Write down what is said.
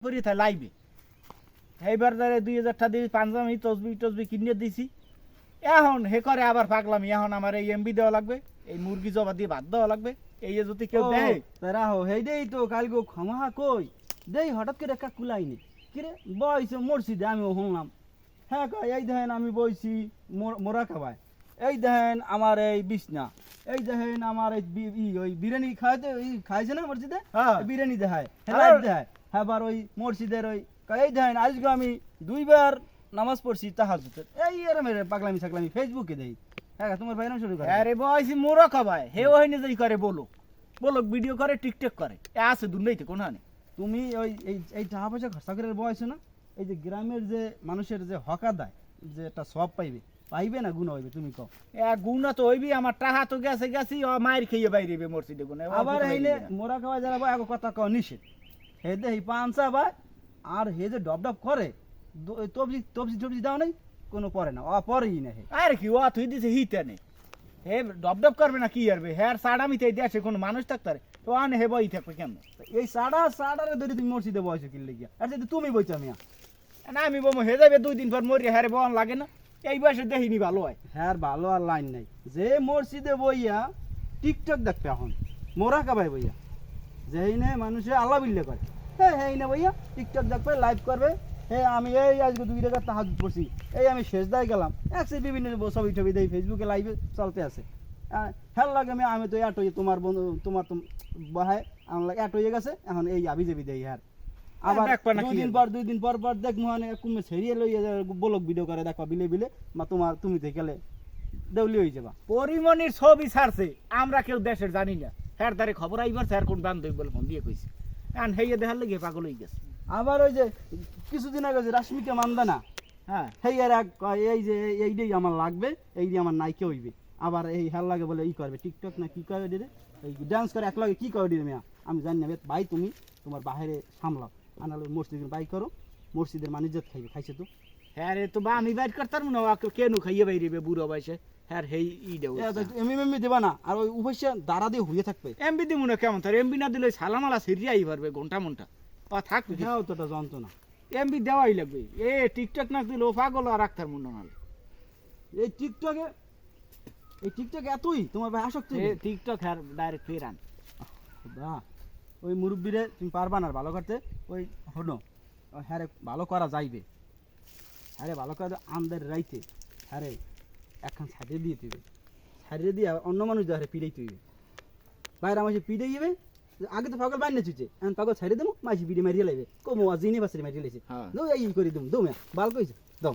করি তাই লাইবে এইবার ধরে 2000 টাকা দিয়ে পাঞ্জাবি তসবি কিনে দিছি এখন হে করে আবার পাগলামি এখন আমার এই এমবি দেওয়া লাগবে এই মুরগি জবা দিয়ে ভাত দেওয়া লাগবে এই যে যদি কেউ দেয় তারা হো হেইডেই তো কালগো ক্ষমা কই দেই হঠাৎ করে একটা কুলাইনি কিরে বইছে মরছিদে আমিও শুনলাম হ্যাঁ কয় এই দেখেন আমি বইছি মোরা খাবায় এই দেখেন আমার এই বিছনা এই দেখেন আমার এই ওই বিরিয়ানি খাইতে খাইছে না মসজিদে হ্যাঁ বিরিয়ানি দেখায় হ্যাঁ দেখায় হ্যাঁ বার ওই মসজিদের ওই এই দেখেন আজকে আমি 2 বার নামাজ পড়ছি তাহাজ্জুদের এই এর মেরে পাগলামি ছাগলামি ফেসবুকে দেই হ্যাঁ তোমার ভাই নাম শুরু করে আরে বয়সি মোরা খাবায় হে ওই নিজেই করে বলো ভিডিও করে টিকটক করে এ আছে দুর্নীতি কোন হানে তুমি ওই এই টাকা পয়সা খরচা করে বয়স না এই যে গ্রামের যে মানুষের যে হকা দেয় যে একটা সব পাইবে না গুণ হইবে তুমি কও গুণা তো হইবি আমার টাহা তো গেছি মায়ের খেয়ে বাইরে মরছিদে গুণে আবার এইনে মোরা খাওয়া যারা বা কথা কও নিষেধ হে দে হি পাঁচা বা আর হে যে ডব করে তবজি দাও নাই কোনো পরে না পরেই না হে আরে কি ও তুই দিছে হিতে নেই হে ডব করবে না কি করবে হ্যাঁ সাড়ামিতে দেশে কোনো মানুষ থাকতারে তো আনে হে বই থাকবে কেন এই সাড়ারে ধরে তুমি মসজিদে বয়সে কিনলে গিয়া আর যদি তুমি বইছো মিয়া না আমি বমো হে যাবে 2 দিন পর মরি হ্যাঁ বন লাগে না এই বয়সে দেখিনি ভালো হয় হ্যাঁ ভালো আর লাইন নাই যে মসজিদে বইয়া টিকটক দেখবে এখন মোরা কাবাই বইয়া যেই না মানুষে আল্লাহ বিল্লে করে হ্যাঁ না বইয়া টিকটক দেখবে লাইভ করবে হে আমি এই আজকে 2 টাকা তাহাজ্জুদ পড়ছি এই আমি শেষদায় গেলাম একসে বিভিন্ন ছবি টবি দেই ফেসবুকে লাইভে চলতে আছে হ্যাঁ লাগে আমি তো এট হয়ে তোমার বন্ধু তোমার তো বাহায় আমার লাগে এট হয়ে গেছে এখন এই আবি যাবি দেই হ্যাঁ আবার 2 দিন পর দেখ মহানে কুমে ছেড়িয়ে লইয়া ব্লগ ভিডিও করে দেখবা বিলে মা তুমি তো গেলে দেউলি হয়ে যাবা পরিমনির ছবি ছাড়ছে আমরা কেউ দেশের জানি না হ্যাঁ তারে খবর আইবার স্যার কোন বান্ধবী বলে ফোন দিয়ে কইছে এখন হেয়ে দেখার লেগে পাগল হয়ে গেছে আবার ওই যে কিছুদিন আগে যে রাশ্মিকা মান্দানা হ্যাঁ হেই আর এই যে এইটাই আমার লাগবে এই যে আমার নাইকে হইবে আবার এই হেল লাগে বলে ই করবে টিকটক না কি করে দিলে এই ডান্স করে একলাগে কি করে দিলে মিয়া আমি জানি না ভাই তুমি তোমার বাইরে সামলাও আনালে মসজিদের বাই করো মসজিদের মানিজ্জত খাইছে তো হ্যাঁ রে তো বা আমি বাইর করতাম না কেন খাইয়ে বাইরে বুড়ো বয়সে হ্যাঁ হেই ই দেও এমবি দেবা না আর ওই উপস্যা দাঁড়া দিয়ে হয়ে থাকবে এমবি দিব না কেমন তার এমবি না দিলে সালামালা সিরিয়াই পারবে ঘন্টা মন্টা থাকবে হ্যাঁ তোটা যন্ত্রণা এমবি দেওয়াই লাগবে এ টিকটক না দিলে ও পাগল আর রাখতার মনে না এই টিকটকে এতই তোমার ভাই আসক্তি টিকটক হ্যাঁ ডাইরেক্ট ফেরান ওই মুরব্বীরে তুমি পারবা না ভালো করতে ওই হনো হ্যাঁ ভালো করা যাইবে হ্যাঁ ভালো করে আমদের রাইতে হ্যাঁ একখান ছাড়িয়ে দিয়ে দিবে ছাড়িয়ে দিয়ে অন্য মানুষ দেওয়া পিড়েই তুইবে বাইরে আমার পিড়ে যাবে আগে তো পাগল বাইরে চুচে এখন পাগল ছাড়িয়ে দেবো মাসি পিড়ে মারিয়ে লাগবে কমো জিনি বাসে মারিয়ে লেছে এই করে দেবো দৌ বাল কইছে দাও